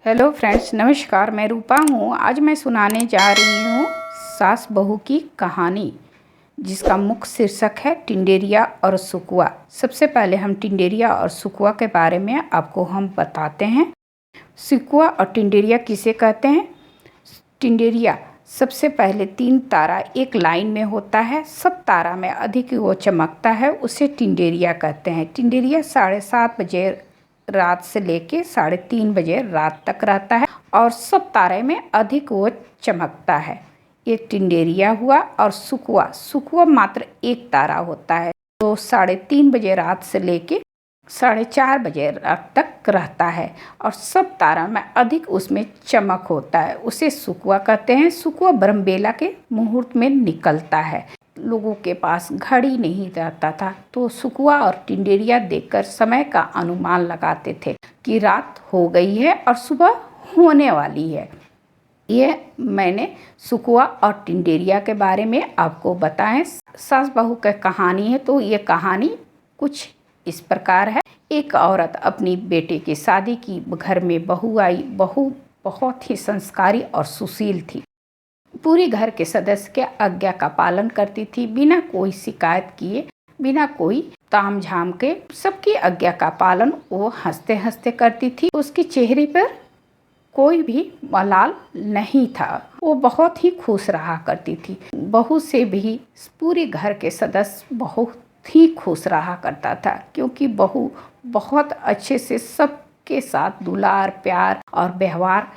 Hello friends, नमस्कार। मैं रूपा हूँ। आज मैं सुनाने जा रही हूँ सास बहू की कहानी, जिसका मुख्य शीर्षक है टिंडेरिया और सुकुआ। सबसे पहले हम टिंडेरिया और सुकुआ के बारे में आपको हम बताते हैं। सुकुआ और टिंडेरिया किसे कहते हैं? टिंडेरिया सबसे पहले 3 तारा एक लाइन में होता है। सब तारा में अधिक वो चमकता है, उसे टिंडेरिया कहते हैं। टिंडेरिया 7:30 बजे रात से लेके 3:30 बजे रात तक रहता है और सब तारे में अधिक वो चमकता है। ये टिंडेरिया हुआ। और सुकुआ मात्र एक तारा होता है, तो 3:30 बजे रात से लेके 4:30 बजे रात तक रहता है और सब तारा में अधिक उसमें चमक होता है, उसे सुकुआ कहते हैं। सुकुआ ब्रह्मबेला के मुहूर्त में निकलता है। लोगों के पास घड़ी नहीं रहता था, तो सुकुआ और टिंडेरिया देखकर समय का अनुमान लगाते थे कि रात हो गई है और सुबह होने वाली है। ये मैंने सुकुआ और टिंडेरिया के बारे में आपको बताएं। सास बहू की कहानी है, तो ये कहानी कुछ इस प्रकार है। एक औरत अपनी बेटे की शादी की, घर में बहू आई। बहू बहुत ही संस्कारी और सुशील थी। पूरी घर के सदस्य के आज्ञा का पालन करती थी, बिना कोई शिकायत किए, बिना कोई ताम झाम के सबकी आज्ञा का पालन वो हंसते हंसते करती थी। उसके चेहरे पर कोई भी मलाल नहीं था। वो बहुत ही खुश रहा करती थी। बहू से भी पूरे घर के सदस्य बहुत ही खुश रहा करता था, क्योंकि बहू बहुत अच्छे से सबके साथ दुलार, प्यार और व्यवहार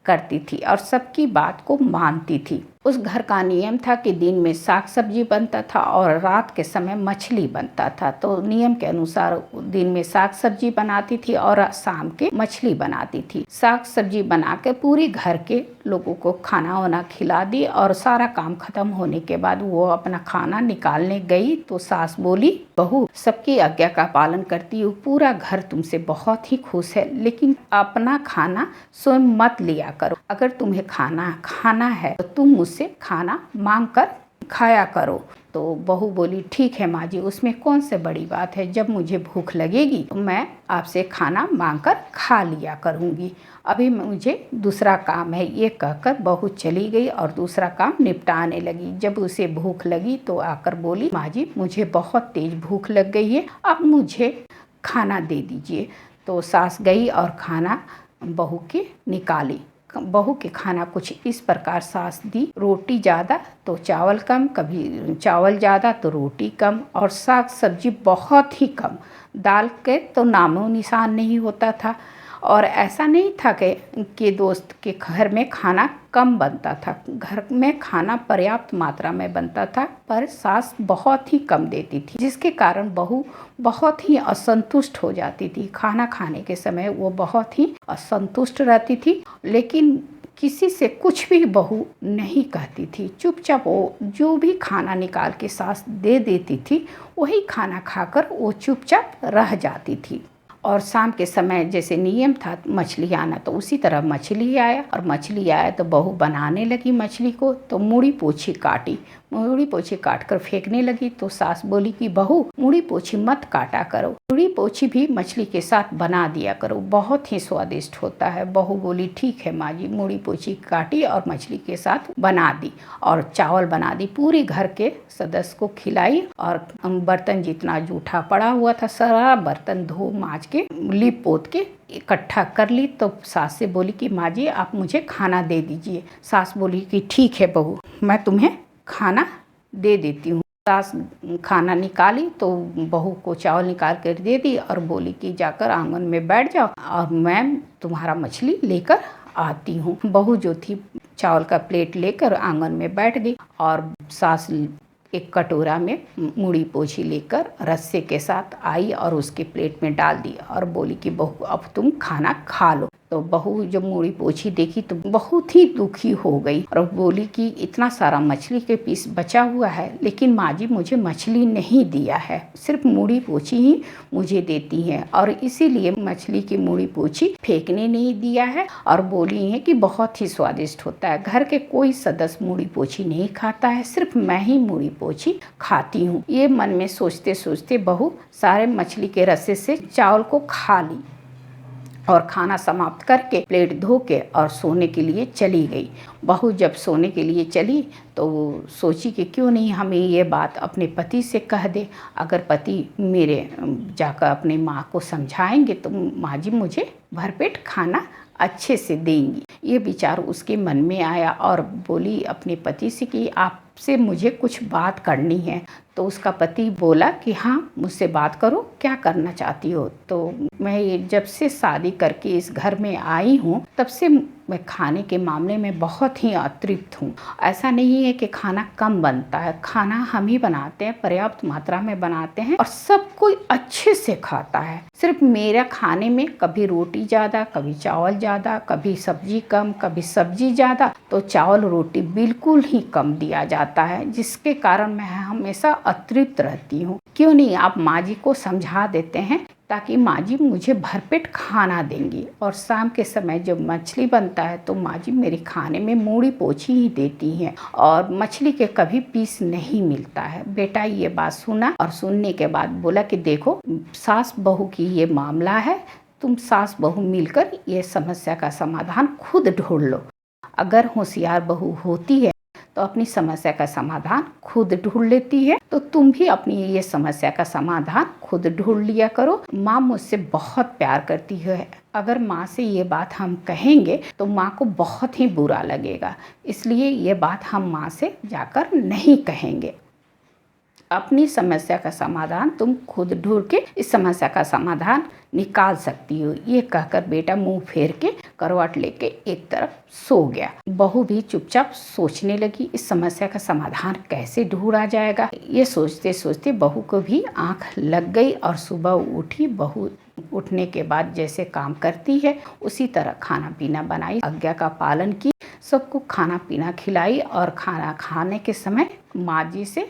करती थी और सबकी बात को मानती थी। उस घर का नियम था कि दिन में साग सब्जी बनता था और रात के समय मछली बनता था। तो नियम के अनुसार दिन में साग सब्जी बनाती थी और शाम के मछली बनाती थी। साग सब्जी बना के पूरी घर के लोगों को खाना वाना खिला दी और सारा काम खत्म होने के बाद वो अपना खाना निकालने गई, तो सास बोली, बहू सबकी आज्ञा का पालन करती हो, पूरा घर तुमसे बहुत ही खुश है, लेकिन अपना खाना स्वयं मत लिया करो। अगर तुम्हें खाना है तो तुम मुझसे खाना मांग कर खाया करो। तो बहू बोली, ठीक है माँ जी, उसमें कौन से बड़ी बात है। जब मुझे भूख लगेगी तो मैं आपसे खाना मांग कर खा लिया करूँगी। अभी मुझे दूसरा काम है। ये कहकर बहू चली गई और दूसरा काम निपटाने लगी। जब उसे भूख लगी तो आकर बोली, माँ जी मुझे बहुत तेज भूख लग गई है, अब मुझे खाना दे दीजिए। तो सास गई और खाना बहू की निकाली। बहू के खाना कुछ इस प्रकार सास दी, रोटी ज़्यादा तो चावल कम, कभी चावल ज़्यादा तो रोटी कम, और साग सब्जी बहुत ही कम। दाल के तो नामो निशान नहीं होता था। और ऐसा नहीं था कि दोस्त के घर में खाना कम बनता था। घर में खाना पर्याप्त मात्रा में बनता था, पर सास बहुत ही कम देती थी, जिसके कारण बहू बहुत ही असंतुष्ट हो जाती थी। खाना खाने के समय वो बहुत ही असंतुष्ट रहती थी, लेकिन किसी से कुछ भी बहू नहीं कहती थी। चुपचाप वो जो भी खाना निकाल के सास दे देती थी, वही खाना खाकर वो चुपचाप रह जाती थी। और शाम के समय जैसे नियम था मछली आना, तो उसी तरह मछली आया। और मछली आया तो बहू बनाने लगी मछली को। तो मूड़ी पोछी काटी, मूड़ी पोछी काट कर फेंकने लगी। तो सास बोली कि बहू मूड़ी पोछी मत काटा करो, मूड़ी पोछी भी मछली के साथ बना दिया करो, बहुत ही स्वादिष्ट होता है। बहू बोली, ठीक है माँ जी। मूड़ी पोछी काटी और मछली के साथ बना दी और चावल बना दी। पूरे घर के सदस्य को खिलाई और बर्तन जितना जूठा पड़ा हुआ था सारा बर्तन धो माँज के लीप पोत के इकट्ठा कर ली। तो सास से बोली कि माँ जी आप मुझे खाना दे दीजिए। सास बोली कि ठीक है बहू, मैं तुम्हें खाना दे देती हूँ। सास खाना निकाली तो बहू को चावल निकाल कर दे दी और बोली कि जाकर आंगन में बैठ जाओ और मैं तुम्हारा मछली लेकर आती हूँ। बहू जो थी चावल का प्लेट लेकर आंगन में बैठ गई और सास एक कटोरा में मूड़ी पोछी लेकर रस्से के साथ आई और उसके प्लेट में डाल दी और बोली कि बहू अब तुम खाना खा लो। तो बहू जब मूड़ी पोछी देखी तो बहुत ही दुखी हो गई और बोली कि इतना सारा मछली के पीस बचा हुआ है, लेकिन माँ जी मुझे मछली नहीं दिया है, सिर्फ मूड़ी पोछी ही मुझे देती हैं और इसीलिए मछली की मूड़ी पोछी फेंकने नहीं दिया है। और बोली है कि बहुत ही स्वादिष्ट होता है। घर के कोई सदस्य मूड़ी पोछी नहीं खाता है, सिर्फ मैं ही मूड़ी पोछी खाती हूँ। ये मन में सोचते सोचते बहू सारे मछली के रस्से से चावल को खा ली। और खाना समाप्त करके प्लेट धो के और सोने के लिए चली गई। बहू जब सोने के लिए चली तो वो सोची कि क्यों नहीं हमें ये बात अपने पति से कह दे। अगर पति मेरे जाकर अपने माँ को समझाएंगे तो माँ जी मुझे भरपेट खाना अच्छे से देंगी। ये विचार उसके मन में आया और बोली अपने पति से कि आपसे मुझे कुछ बात करनी है। तो उसका पति बोला कि हाँ मुझसे बात करो, क्या करना चाहती हो। तो मैं जब से शादी करके इस घर में आई हूँ तब से मैं खाने के मामले में बहुत ही अतृप्त हूँ। ऐसा नहीं है कि खाना कम बनता है, खाना हम ही बनाते हैं, पर्याप्त मात्रा में बनाते हैं और सब कोई अच्छे से खाता है। सिर्फ मेरा खाने में कभी रोटी ज़्यादा, कभी चावल ज़्यादा, कभी सब्जी कम, कभी सब्जी ज़्यादा, तो चावल रोटी बिल्कुल ही कम दिया जाता है, जिसके कारण मैं हमेशा अतृप्त रहती हूँ। क्यों नहीं आप माँ जी को समझा देते हैं ताकि माँ जी मुझे भरपेट खाना देंगी। और शाम के समय जब मछली बनता है तो माँ जी मेरे खाने में मूड़ी पोछी ही देती हैं और मछली के कभी पीस नहीं मिलता है। बेटा ये बात सुना और सुनने के बाद बोला कि देखो सास बहू की ये मामला है, तुम सास बहू मिलकर ये समस्या का समाधान खुद ढूंढ लो। अगर होशियार बहू होती है तो अपनी समस्या का समाधान खुद ढूंढ लेती है, तो तुम भी अपनी ये समस्या का समाधान खुद ढूंढ लिया करो। माँ मुझसे बहुत प्यार करती है, अगर माँ से ये बात हम कहेंगे तो माँ को बहुत ही बुरा लगेगा, इसलिए ये बात हम माँ से जाकर नहीं कहेंगे। अपनी समस्या का समाधान तुम खुद ढूंढ के इस समस्या का समाधान निकाल सकती हो। ये कहकर बेटा मुंह फेर के करवट लेके एक तरफ सो गया। बहू भी चुपचाप सोचने लगी इस समस्या का समाधान कैसे ढूंढा जाएगा। ये सोचते सोचते बहू को भी आंख लग गई और सुबह उठी। बहू उठने के बाद जैसे काम करती है उसी तरह खाना पीना बनाई, आज्ञा का पालन की, सबको खाना पीना खिलाई और खाना खाने के समय माँ जी से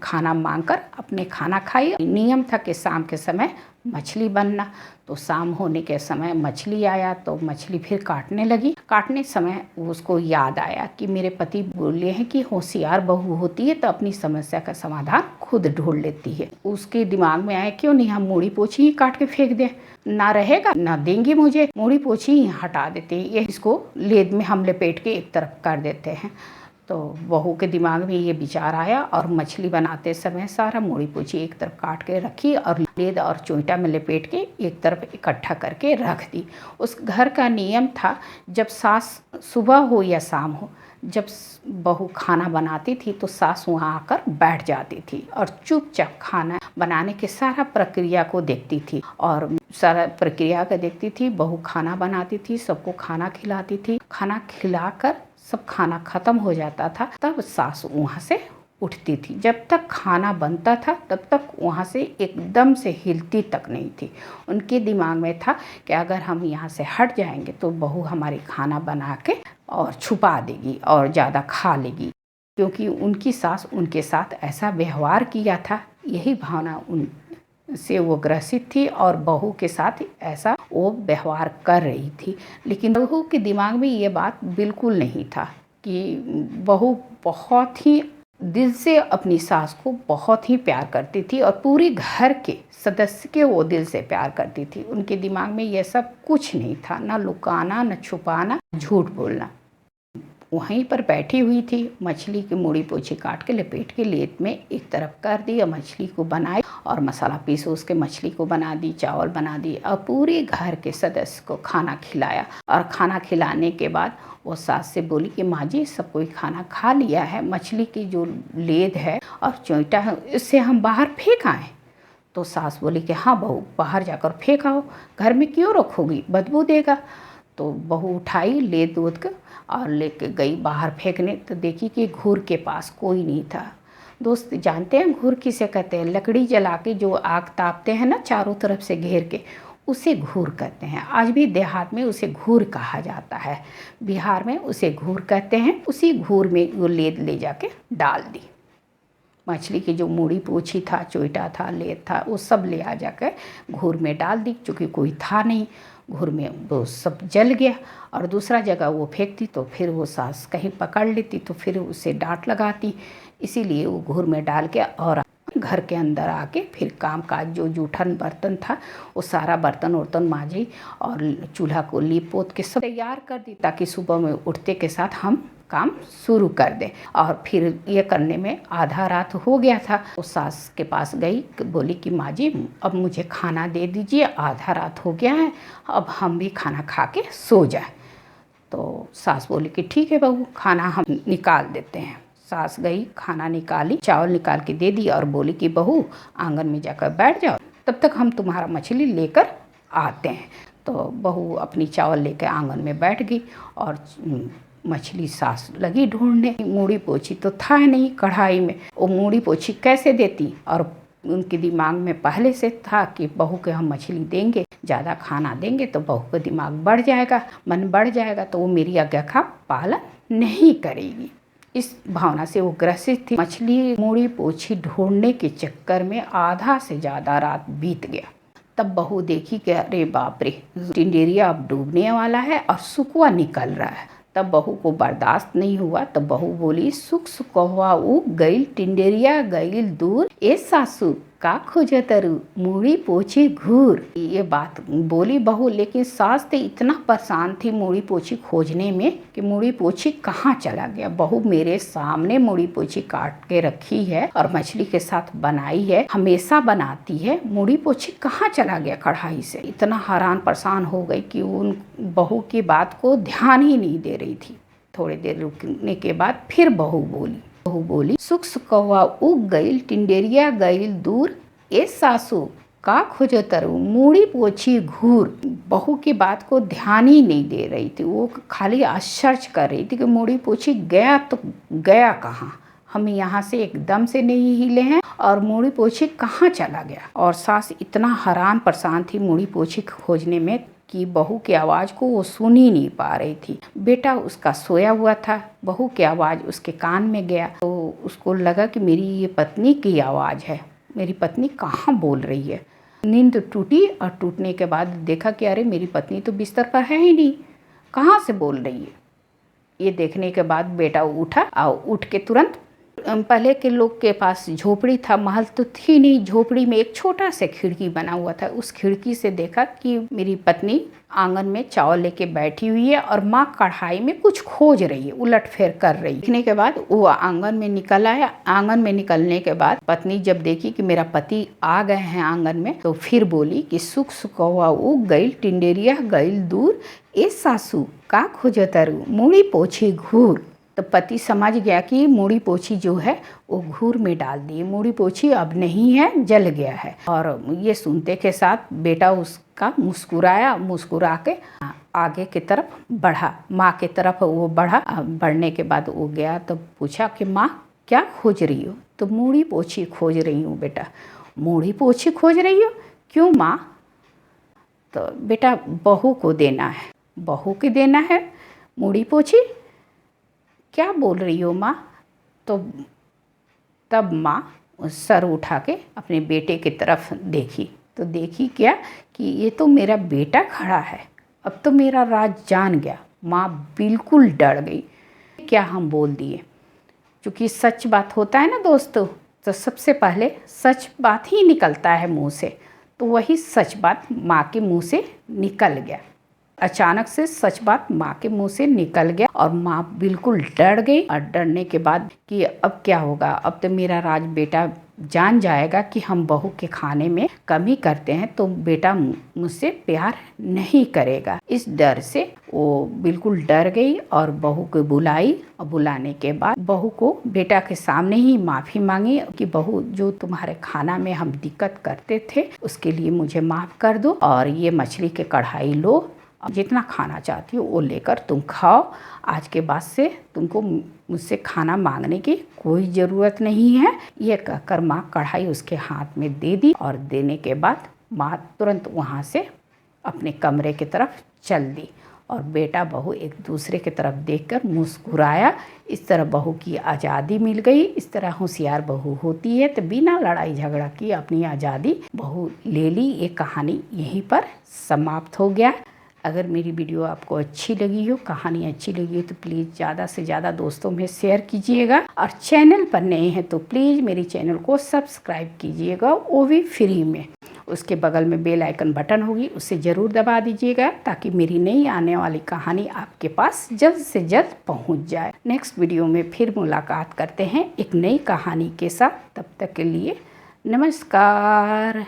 खाना मांगकर अपने खाना खाई। नियम था कि शाम के समय मछली बनना, तो शाम होने के समय मछली आया तो मछली फिर काटने लगी। काटने समय उसको याद आया कि मेरे पति बोले हैं कि होशियार बहू होती है तो अपनी समस्या का समाधान खुद ढूंढ लेती है। उसके दिमाग में आया क्यों नहीं हम मूड़ी पोछी ही काट के फेंक दें, ना रहेगा ना देंगी मुझे, मूड़ी पोछी ही हटा देते हैं, ये इसको लेद में हम लपेट के एक तरफ कर देते हैं। तो बहू के दिमाग में ये विचार आया और मछली बनाते समय सारा मूड़ी पोछी एक तरफ काट के रखी और लेद और चोइटा में लपेट के एक तरफ इकट्ठा करके रख दी। उस घर का नियम था जब सास सुबह हो या शाम हो, जब बहू खाना बनाती थी तो सास वहाँ आकर बैठ जाती थी और चुपचाप खाना बनाने के सारा प्रक्रिया को देखती थी और सारा प्रक्रिया को देखती थी। बहू खाना बनाती थी, सबको खाना खिलाती थी। खाना खिलाकर सब खाना ख़त्म हो जाता था तब सास वहाँ से उठती थी। जब तक खाना बनता था तब तक वहाँ से एकदम से हिलती तक नहीं थी। उनके दिमाग में था कि अगर हम यहाँ से हट जाएंगे तो बहू हमारी खाना बना के और छुपा देगी और ज़्यादा खा लेगी, क्योंकि उनकी सास उनके साथ ऐसा व्यवहार किया था। यही भावना उन से वो ग्रसित थी और बहू के साथ ऐसा वो व्यवहार कर रही थी। लेकिन बहू के दिमाग में ये बात बिल्कुल नहीं था कि बहू बहुत ही दिल से अपनी सास को बहुत ही प्यार करती थी और पूरे घर के सदस्य के वो दिल से प्यार करती थी। उनके दिमाग में ये सब कुछ नहीं था, ना लुकाना, ना छुपाना, झूठ बोलना। वहीं पर बैठी हुई थी, मछली की मूड़ी पोछी काट के लपेट के लेद में एक तरफ कर दी और मछली को बनाई और मसाला पीस उसके मछली को बना दी, चावल बना दी और पूरे घर के सदस्य को खाना खिलाया। और खाना खिलाने के बाद वो सास से बोली कि माँ जी सब कोई खाना खा लिया है, मछली की जो लेद है और चोइटा है इससे हम बाहर फेंक आएँ। तो सास बोली कि हाँ बहू बाहर जाकर फेंक आओ, घर में क्यों रखोगी, बदबू देगा। तो बहू उठाई लेद दूध का और लेके गई बाहर फेंकने, तो देखी कि घूर के पास कोई नहीं था। दोस्त जानते हैं घूर किसे कहते हैं? लकड़ी जला के जो आग तापते हैं ना चारों तरफ से घेर के, उसे घूर कहते हैं। आज भी देहात में उसे घूर कहा जाता है, बिहार में उसे घूर कहते हैं। उसी घूर में वो लेद ले जाके डाल दी। मछली की जो मूड़ी पोछी था, चोइटा था, लेद था, वो सब ले आ जाकर घूर में डाल दी। चूँकि कोई था नहीं घूर में, वो सब जल गया और दूसरा जगह वो फेंकती तो फिर वो सास कहीं पकड़ लेती तो फिर उसे डांट लगाती। इसीलिए वो घूर में डाल के और घर के अंदर आके फिर काम काज जो जूठन बर्तन था वो सारा बर्तन वर्तन मांजी और चूल्हा को लीप पोत के सब तैयार कर दी, ताकि सुबह में उठते के साथ हम काम शुरू कर दें। और फिर ये करने में आधा रात हो गया था। तो सास के पास गई, बोली कि माँ जी अब मुझे खाना दे दीजिए, आधा रात हो गया है, अब हम भी खाना खा के सो जाए। तो सास बोली कि ठीक है बहू, खाना हम निकाल देते हैं। सास गई, खाना निकाली, चावल निकाल के दे दी और बोली कि बहू आंगन में जाकर बैठ जाओ, तब तक हम तुम्हारा मछली लेकर आते हैं। तो बहू अपनी चावल लेकर आंगन में बैठ गई और मछली सास लगी ढूंढने। मूड़ी पोछी तो था नहीं कढ़ाई में, वो मूड़ी पोछी कैसे देती। और उनके दिमाग में पहले से था कि बहू के हम मछली देंगे, ज़्यादा खाना देंगे तो बहू का दिमाग बढ़ जाएगा, मन बढ़ जाएगा, तो वो मेरी आज्ञा का पालन नहीं करेगी। इस भावना से वो ग्रसित थी। मछली मूड़ी पोछी ढूंढने के चक्कर में आधा से ज़्यादा रात बीत गया। तब बहू देखी कि अरे बाप रे, टिंडेरिया अब डूबने वाला है और सुकुआ निकल रहा है। तब बहू को बर्दाश्त नहीं हुआ। तब बहू बोली, सुख सुकहुआ उग गईल टिंडेरिया गईल दूर, ए सासू का खोजतरू मूड़ी पोछी घूर। ये बात बोली बहू, लेकिन सास तो इतना परेशान थी मूड़ी पोछी खोजने में कि मूड़ी पोछी कहाँ चला गया। बहू मेरे सामने मूड़ी पोछी काट के रखी है और मछली के साथ बनाई है, हमेशा बनाती है, मूड़ी पोछी कहाँ चला गया कढ़ाई से। इतना हैरान परेशान हो गई कि उन बहू की बात को ध्यान ही नहीं दे रही थी। थोड़ी देर रुकने के बाद फिर बहू बोली, सुख सुकहुआ उग गईल टिंडेरिया गईल दूर, ए सासू का खोजतरू मूड़ी पोछी घूर। बहू की बात को ध्यान ही नहीं दे रही थी, वो खाली आश्चर्य कर रही थी कि मूड़ी पोछी गया तो गया कहाँ, हम यहाँ से एकदम से नहीं हिले हैं और मूड़ी पोछी कहाँ चला गया। और सास इतना हैरान परेशान थी मूड़ी पोछी खोजने में कि बहू की आवाज़ को वो सुन ही नहीं पा रही थी। बेटा उसका सोया हुआ था, बहू की आवाज़ उसके कान में गया तो उसको लगा कि मेरी ये पत्नी की आवाज़ है, मेरी पत्नी कहाँ बोल रही है। नींद टूटी और टूटने के बाद देखा कि अरे मेरी पत्नी तो बिस्तर पर है ही नहीं, कहाँ से बोल रही है। ये देखने के बाद बेटा उठा और उठ के तुरंत, पहले के लोग के पास झोपड़ी था, महल तो थी नहीं, झोपड़ी में एक छोटा सा खिड़की बना हुआ था। उस खिड़की से देखा कि मेरी पत्नी आंगन में चावल लेके बैठी हुई है और माँ कढ़ाई में कुछ खोज रही है, उलट फेर कर रही है। देखने के बाद वो आंगन में निकल आया। आंगन में निकलने के बाद पत्नी जब देखी कि मेरा पति आ गए हैं आंगन में, तो फिर बोली कि सुख सुकहुआ उग गईल टिंडेरिया गईल दूर, ए सासू का खोजतरू मूड़ी पोछी घूर। तो पति समझ गया कि मूड़ी पोछी जो है वो घूर में डाल दी, मूड़ी पोछी अब नहीं है, जल गया है। और ये सुनते के साथ बेटा उसका मुस्कुराया, मुस्कुरा के आगे की तरफ बढ़ा, माँ की तरफ वो बढ़ा। बढ़ने के बाद वो गया तो पूछा कि माँ क्या खोज रही हो। तो मूड़ी पोछी खोज रही हूँ बेटा। मूड़ी पोछी खोज रही हो, क्यों माँ। तो बेटा बहू को देना है। बहू को देना है मूड़ी पोछी, क्या बोल रही हो माँ। तो तब माँ सर उठा के अपने बेटे की तरफ देखी, तो देखी क्या कि ये तो मेरा बेटा खड़ा है, अब तो मेरा राज जान गया। माँ बिल्कुल डर गई, क्या हम बोल दिए। क्योंकि सच बात होता है ना दोस्तों, तो सबसे पहले सच बात ही निकलता है मुँह से। तो वही सच बात माँ के मुँह से निकल गया। अचानक से सच बात माँ के मुंह से निकल गया और माँ बिल्कुल डर गई। और डरने के बाद कि अब क्या होगा, अब तो मेरा राज बेटा जान जाएगा कि हम बहू के खाने में कमी करते हैं तो बेटा मुझसे प्यार नहीं करेगा। इस डर से वो बिल्कुल डर गई और बहू को बुलाई। और बुलाने के बाद बहू को बेटा के सामने ही माफ़ी मांगी कि बहू जो तुम्हारे खाना में हम दिक्कत करते थे उसके लिए मुझे माफ़ कर दो, और ये मछली के कढ़ाई लो, जितना खाना चाहती हो वो लेकर तुम खाओ। आज के बाद से तुमको मुझसे खाना मांगने की कोई ज़रूरत नहीं है। ये कहकर माँ कढ़ाई उसके हाथ में दे दी। और देने के बाद माँ तुरंत वहाँ से अपने कमरे की तरफ चल दी और बेटा बहू एक दूसरे की तरफ देखकर मुस्कुराया। इस तरह बहू की आज़ादी मिल गई। इस तरह होशियार बहू होती है तो बिना लड़ाई झगड़ा की अपनी आज़ादी बहू ले ली। ये कहानी यहीं पर समाप्त हो गया। अगर मेरी वीडियो आपको अच्छी लगी हो, कहानी अच्छी लगी हो, तो प्लीज़ ज़्यादा से ज़्यादा दोस्तों में शेयर कीजिएगा। और चैनल पर नए हैं तो प्लीज़ मेरे चैनल को सब्सक्राइब कीजिएगा, वो भी फ्री में। उसके बगल में बेल आइकन बटन होगी, उसे ज़रूर दबा दीजिएगा ताकि मेरी नई आने वाली कहानी आपके पास जल्द से जल्द पहुंच जाए। नेक्स्ट वीडियो में फिर मुलाकात करते हैं एक नई कहानी के साथ। तब तक के लिए नमस्कार।